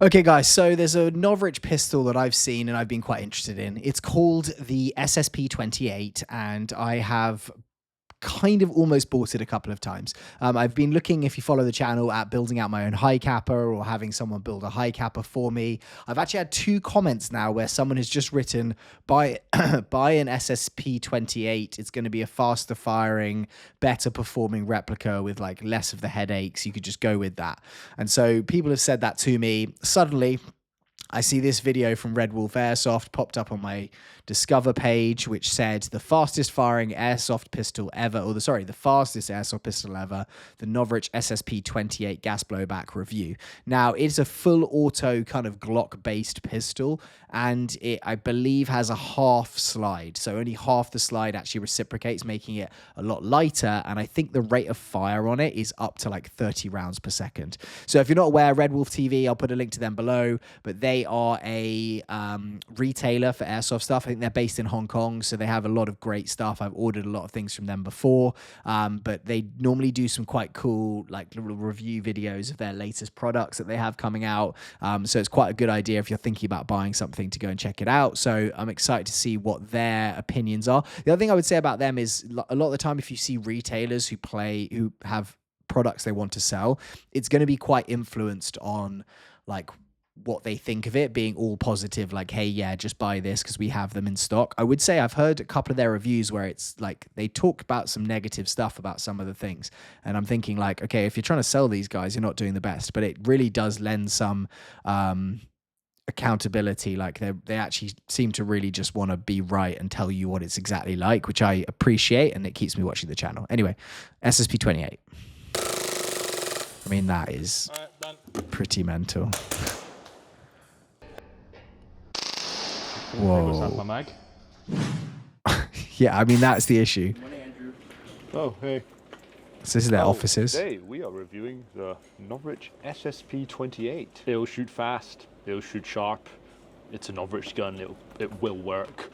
Okay, guys, so there's a Novritsch pistol that I've seen and I've been quite interested in. It's called the SSP-28, and I have kind of almost bought it a couple of times. I've been looking, if you follow the channel, at building out my own high capper or having someone build a high capper for me. I've actually had 2 comments now where someone has just written, buy an SSP-28. It's going to be a faster firing, better performing replica with like less of the headaches. You could just go with that. And so people have said that to me. Suddenly, I see this video from RedWolf Airsoft popped up on my Discover page, which said the fastest firing airsoft pistol ever, or the fastest airsoft pistol ever, the Novritsch SSP-28 gas blowback review. Now, it's a full auto kind of Glock-based pistol, and it, I believe, has a half slide. So only half the slide actually reciprocates, making it a lot lighter, and I think the rate of fire on it is up to like 30 rounds per second. So if you're not aware, RedWolf TV, I'll put a link to them below, but they are a retailer for airsoft stuff. I think they're based in Hong Kong, so they have a lot of great stuff. I've ordered a lot of things from them before, but they normally do some quite cool like little review videos of their latest products that they have coming out. So it's quite a good idea if you're thinking about buying something to go and check it out. So I'm excited to see what their opinions are. The other thing I would say about them is a lot of the time, if you see retailers who have products they want to sell, it's going to be quite influenced on like what they think of it, being all positive, like, hey, yeah, just buy this because we have them in stock. I would say I've heard a couple of their reviews where it's like they talk about some negative stuff about some of the things, and I'm thinking like, okay, if you're trying to sell these guys, you're not doing the best. But it really does lend some accountability. Like they actually seem to really just want to be right and tell you what it's exactly like, which I appreciate, and it keeps me watching the channel. Anyway, SSP-28. I mean, that is pretty mental. Whoa. My mag. Yeah, I mean, that's the issue. Morning, Andrew. Oh, hey. So this is their offices. Today we are reviewing the Novritsch SSP-28. It'll shoot fast, it'll shoot sharp. It's a Novritsch gun, it will work.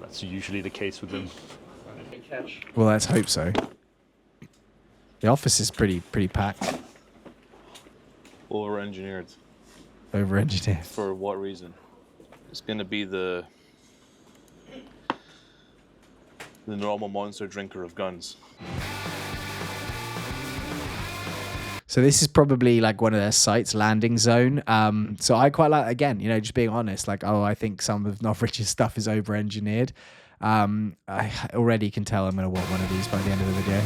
That's usually the case with them. Well, let's hope so. The office is pretty packed. Over-engineered. Over-engineered. For what reason? It's going to be the normal monster drinker of guns. So this is probably like one of their sites, landing zone. So I quite like, again, you know, just being honest, like, oh, I think some of Novritsch's stuff is over-engineered. I already can tell I'm going to want one of these by the end of the video.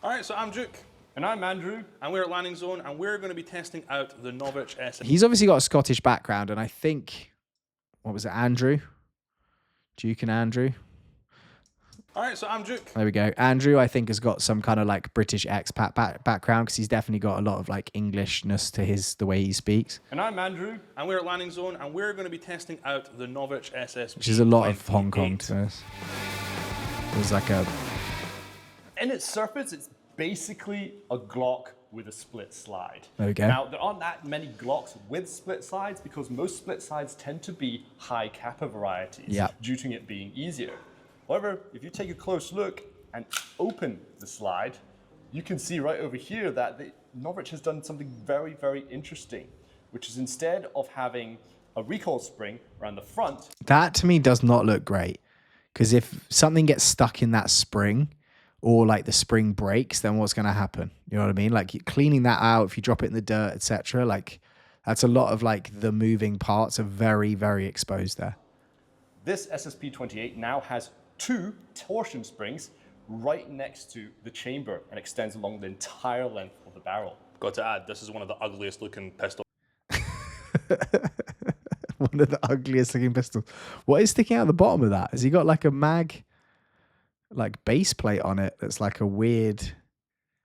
All right, so I'm Duke. And I'm Andrew. And we're at Landing Zone, and we're going to be testing out the Novritsch SSP. He's obviously got a Scottish background, and I think, what was it, Andrew? Duke and Andrew. All right, so I'm Duke. There we go. Andrew, I think, has got some kind of like British expat background, because he's definitely got a lot of like Englishness to the way he speaks. And I'm Andrew. And we're at Landing Zone, and we're going to be testing out the Novritsch SSP. Which is a lot of Hong Kong to us. It was like a... In its surface, it's basically a Glock with a split slide. There we go. Now, there aren't that many Glocks with split slides because most split slides tend to be high kappa varieties due to it being easier. However, if you take a close look and open the slide, you can see right over here that the Novritsch has done something very, very interesting, which is instead of having a recoil spring around the front. That to me does not look great, because if something gets stuck in that spring, or like the spring breaks, then what's going to happen? You know what I mean? Like cleaning that out, if you drop it in the dirt, etc. Like that's a lot of like the moving parts are very, very exposed there. This SSP-28 now has 2 torsion springs right next to the chamber and extends along the entire length of the barrel. Got to add, this is one of the ugliest looking pistols. One of the ugliest looking pistols. What is sticking out the bottom of that? Has he got like a mag, like base plate on it that's like a weird,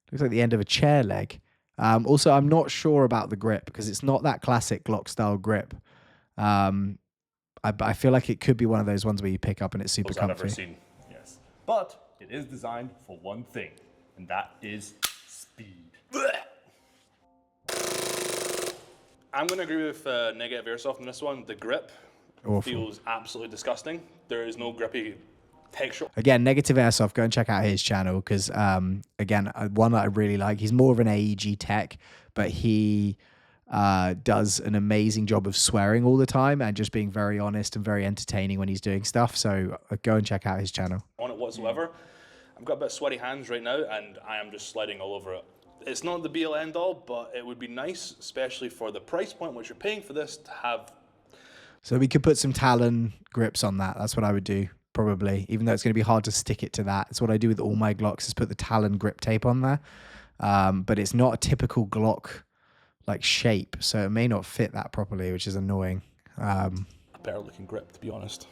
looks like the end of a chair leg. Also, I'm not sure about the grip because it's not that classic Glock-style grip. I feel like it could be one of those ones where you pick up and it's super comfy. I've ever seen. Yes, but it is designed for one thing, and that is speed. I'm going to agree with Negative Airsoft on this one. The grip feels absolutely disgusting. There is no grippy texture. Again, Negative Airsoft, go and check out his channel because, again, one that I really like. He's more of an AEG tech, but he does an amazing job of swearing all the time and just being very honest and very entertaining when he's doing stuff. So go and check out his channel. On it whatsoever. I've got a bit sweaty hands right now, and I am just sliding all over it. It's not the be-all end-all, but it would be nice, especially for the price point which you're paying for this, to have. So we could put some Talon grips on that. That's what I would do, probably, even though it's going to be hard to stick it to that. It's what I do with all my Glocks, is put the Talon grip tape on there. But it's not a typical Glock like shape, so it may not fit that properly, which is annoying. A better looking grip, to be honest.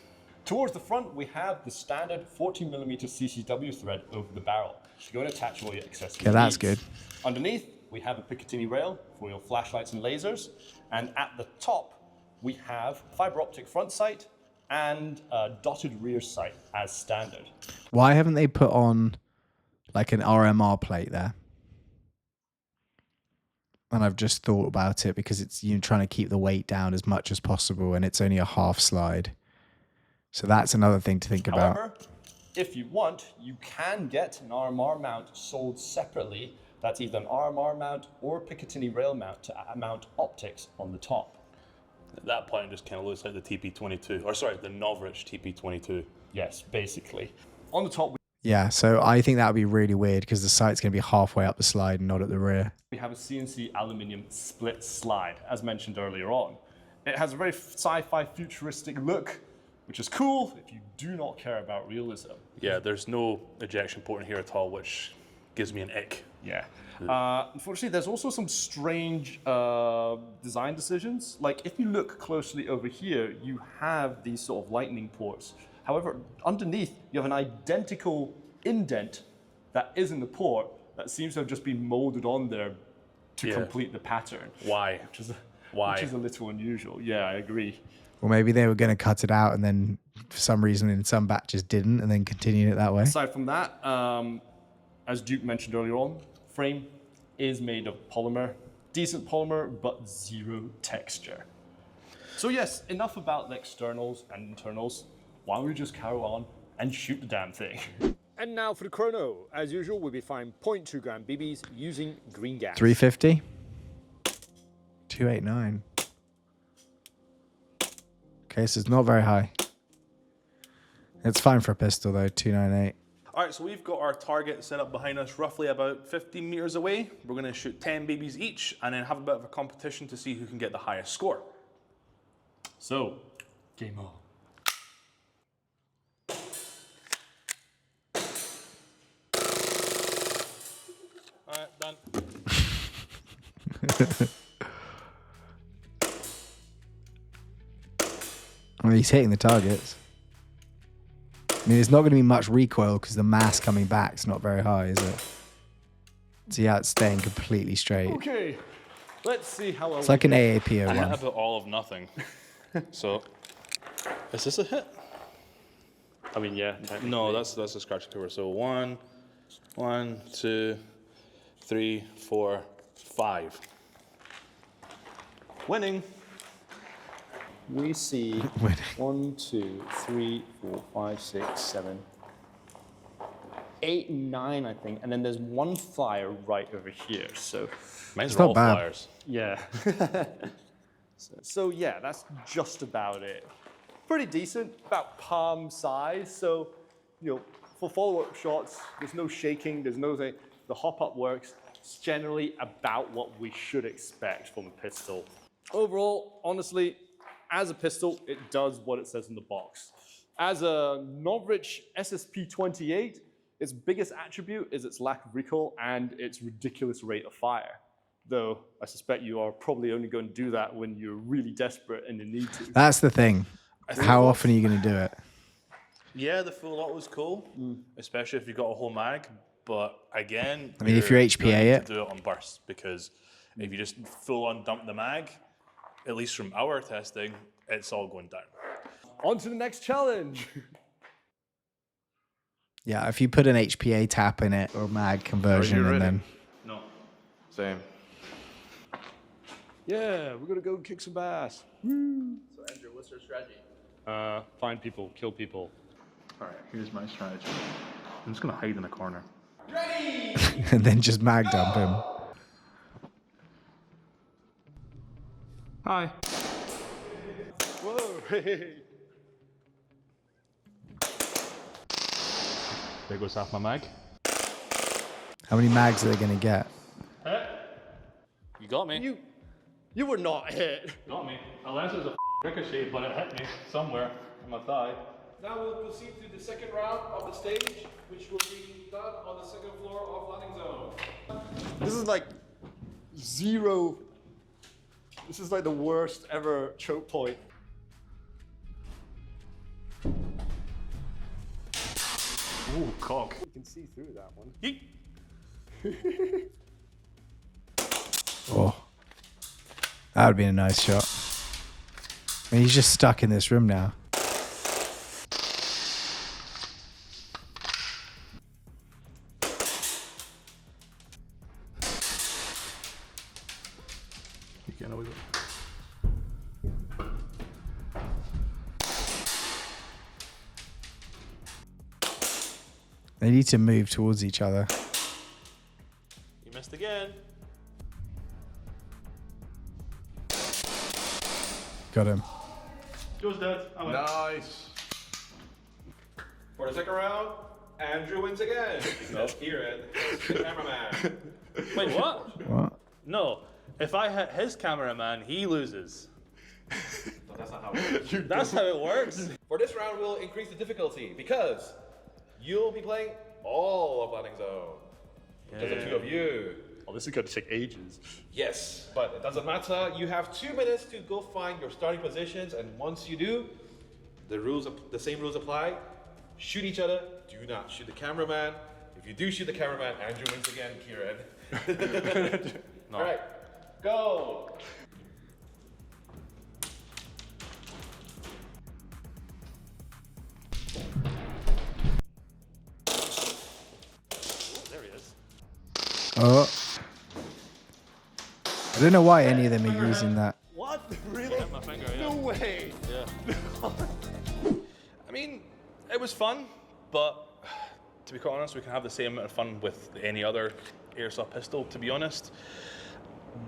Towards the front, we have the standard 14mm CCW thread over the barrel. So go and attach all your accessories. Yeah, that's good. Underneath, we have a Picatinny rail for your flashlights and lasers. And at the top, we have fiber optic front sight and a dotted rear sight as standard. Why haven't they put on like an RMR plate there? And I've just thought about it because it's, you know, trying to keep the weight down as much as possible, and it's only a half slide. So that's another thing to think about. However, if you want, you can get an RMR mount sold separately. That's either an RMR mount or a Picatinny rail mount to mount optics on the top. At that point, it just kind of looks like the TP22, or sorry, the Novritsch TP22. Yes, basically. On the top, Yeah, so I think that would be really weird because the sight's going to be halfway up the slide and not at the rear. we have a CNC aluminium split slide, as mentioned earlier on. It has a very sci-fi futuristic look, which is cool if you do not care about realism. Yeah, there's no ejection port in here at all, which gives me an ick. Yeah. Unfortunately, there's also some strange design decisions. Like, if you look closely over here, you have these sort of lightning ports. However, underneath, you have an identical indent that is in the port that seems to have just been molded on there to complete the pattern. Why? Which is a little unusual. Yeah, I agree. Or maybe they were going to cut it out and then for some reason in some batches didn't and then continued it that way. Aside from that, as Duke mentioned earlier on, frame is made of polymer. Decent polymer, but zero texture. So yes, enough about the externals and internals. Why don't we just carry on and shoot the damn thing? And now for the chrono. As usual, we'll be firing 0.2 gram BBs using green gas. 350. 289. Okay, so it's not very high. It's fine for a pistol though, 298. All right, so we've got our target set up behind us, roughly about 15 meters away. We're gonna shoot 10 BBs each and then have a bit of a competition to see who can get the highest score. So, game on. All right, done. I mean, he's hitting the targets. I mean, there's not going to be much recoil because the mass coming back is not very high, is it? See how it's staying completely straight. Okay, let's see how well It's like an AAPO I hit one. about all of nothing. So, is this a hit? I mean, yeah. No, that's a scratch cover. So 1, 2, 3, 4, 5. Winning. We see Winning. 1, 2, 3, 4, 5, 6, 7, 8, 9, I think. And then there's one flyer right over here. So, Mine's It's not all bad. flyers. yeah. so, yeah, that's just about it. Pretty decent, about palm size. So, you know, for follow-up shots, there's no shaking, there's no thing. The hop-up works. It's generally about what we should expect from a pistol. Overall, honestly, as a pistol, it does what it says in the box. As a Novritsch SSP-28, its biggest attribute is its lack of recoil and its ridiculous rate of fire. Though I suspect you are probably only going to do that when you're really desperate and you need to. That's the thing. How often are you going to do it? Yeah, the full lot was cool, especially if you got a whole mag. But again, I mean, if you're HPA gonna need it. to do it on bursts, because if you just full on dump the mag, at least from our testing, it's all going down. On to the next challenge. Yeah, if you put an HPA tap in it or mag conversion and then... No. Same. Yeah, we're gonna go kick some ass. So Andrew, what's your strategy? Find people, kill people. All right, here's my strategy. I'm just gonna hide in a corner. and then just mag dump him. Hi. Whoa! There goes half my mag. How many mags are they going to get? You got me. You were not hit. Got me. Unless it was a ricochet, but it hit me somewhere on my thigh. Now we'll proceed to the second round of the stage, which will be done on the second floor of landing zone. This is like zero. This is like the worst ever choke point. Ooh, cock. You can see through that one. Yeet. Oh, that would be a nice shot. I mean, he's just stuck in this room now. You getting away with it? They need to move towards each other. You missed again. Got him. Joe's dead. I went. Nice. For the second round, Andrew wins again. Because Kieran is the cameraman. Wait, what? What? No. If I hit his cameraman, he loses. But that's not how it works. That's how it works. For this round, we'll increase the difficulty because you'll be playing all of landing zone. Because the two of you. Oh, this is going to take ages. Yes, but it doesn't matter. You have 2 minutes to go find your starting positions, and once you do, the same rules apply. Shoot each other. Do not shoot the cameraman. If you do shoot the cameraman, Andrew wins again, Kieran. No. All right, go. There he is. Oh. I don't know why any of them are using that. What? Really? Hit my finger, yeah. No way. Yeah. I mean, it was fun, but to be quite honest, we can have the same amount of fun with any other airsoft pistol, to be honest.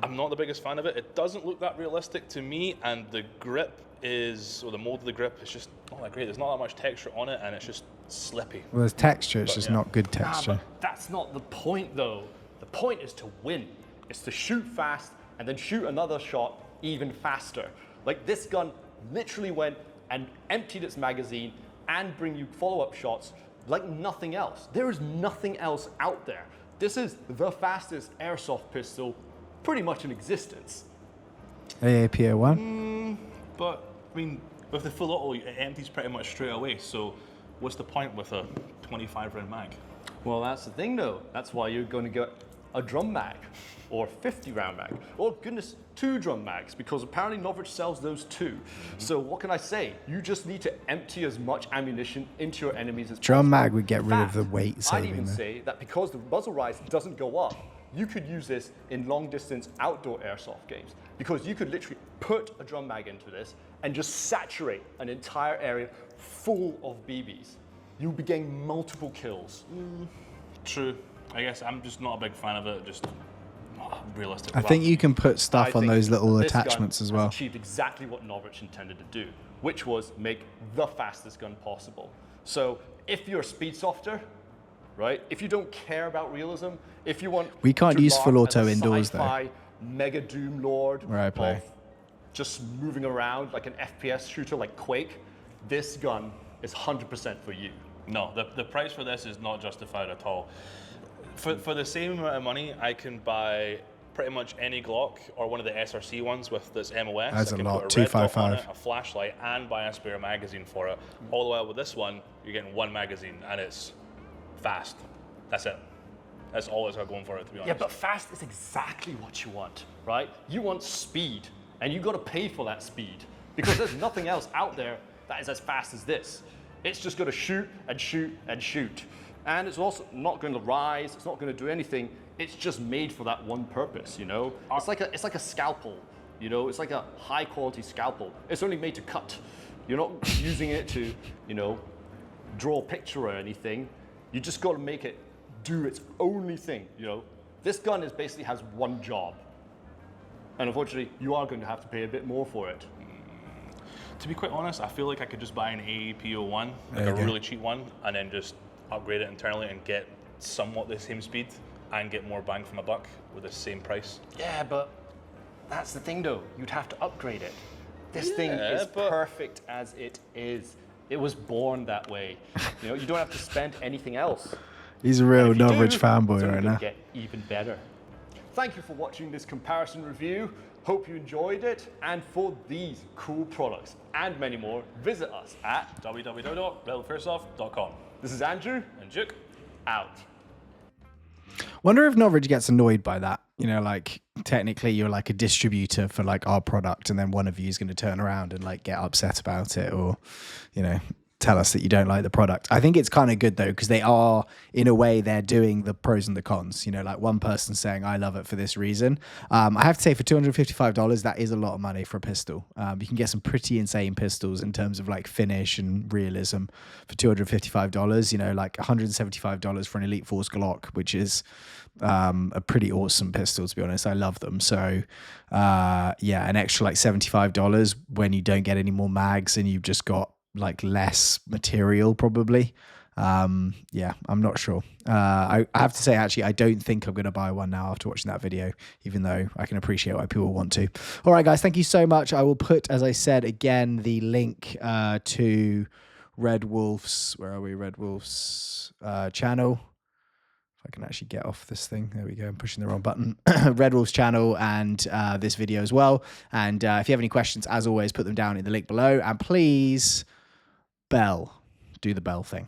I'm not the biggest fan of it. It doesn't look that realistic to me, and the grip is, or the mold of the grip is just not that great. There's not that much texture on it, and it's just slippy. Well, there's texture, it's But, just yeah. not good Nah, texture. but that's not the point, though. The point is to win. It's to shoot fast and then shoot another shot even faster. Like this gun literally went and emptied its magazine and bring you follow-up shots like nothing else. There is nothing else out there. This is the fastest airsoft pistol pretty much in existence. AAPO1? But, I mean, with the full auto, it empties pretty much straight away, so what's the point with a 25 round mag? Well, that's the thing, though. That's why you're going to get a drum mag or 50 round mag, or goodness, 2 drum mags, because apparently Novritsch sells those too. So what can I say? You just need to empty as much ammunition into your enemies as Drum possible. mag would get In rid of fact, the weight I'd saving even there. say that because the muzzle rise doesn't go up, you could use this in long distance outdoor airsoft games, because you could literally put a drum mag into this and just saturate an entire area full of BBs. You'll be getting multiple kills. True. I guess I'm just not a big fan of it, just not realistic. I think you can put I stuff on think those little this gun attachments as has well. achieved exactly what Novritsch intended to do, which was make the fastest gun possible. So if you're a speed softer, right? If you don't care about realism, if you want We can't to use full larp as auto a indoors, though. sci-fi mega doom lord Where I play. of just moving around like an FPS shooter like Quake, this gun is 100% for you. No, the price for this is not justified at all. For the same amount of money, I can buy pretty much any Glock or one of the SRC ones with this MOS. That's I a can lot, put a red dot on 255. it, a flashlight, and buy a spare magazine for it. All the while with this one, you're getting one magazine, and it's fast. That's it. That's all it's got going for it, to be honest. Yeah, but fast is exactly what you want, right? You want speed, and you got to pay for that speed because there's nothing else out there that is as fast as this. It's just going to shoot and shoot and shoot. And it's also not going to rise, it's not going to do anything. It's just made for that one purpose, you know? It's like a scalpel, you know? It's like a high quality scalpel. It's only made to cut. You're not using it to, you know, draw a picture or anything. You just got to make it do its only thing, you know? This gun basically has one job. And unfortunately, you are going to have to pay a bit more for it. To be quite honest, I feel like I could just buy an AAPO1, like a really cheap one, and then just upgrade it internally and get somewhat the same speed and get more bang for my buck with the same price. Yeah, but that's the thing though. You'd have to upgrade it. This thing is perfect as it is. It was born that way. You know, you don't have to spend anything else. He's a real Novritsch fanboy right now. Get even better. Thank you for watching this comparison review. Hope you enjoyed it. And for these cool products and many more, visit us at www.redwolfairsoft.com. This is Andrew And Duke. out. Wonder if Novritsch gets annoyed by that. You know, like technically you're like a distributor for like our product, and then one of you is going to turn around and like get upset about it, or, you know, tell us that you don't like the product. I think it's kind of good though, because they are, in a way, they're doing the pros and the cons. You know, like one person saying, I love it for this reason. I have to say, for $255, that is a lot of money for a pistol. You can get some pretty insane pistols in terms of like finish and realism for $255. You know, like $175 for an Elite Force Glock, which is a pretty awesome pistol, to be honest. I love them. So yeah, an extra like $75 when you don't get any more mags and you've just got like less material, probably. Yeah, I'm not sure. I have to say, actually, I don't think I'm going to buy one now after watching that video, even though I can appreciate why people want to. All right, guys, thank you so much. I will put, as I said, again, the link to RedWolf's, where are we? RedWolf's channel. If I can actually get off this thing. There we go. I'm pushing the wrong button. RedWolf's channel and this video as well. And if you have any questions, as always, put them down in the link below. And please, do the bell thing.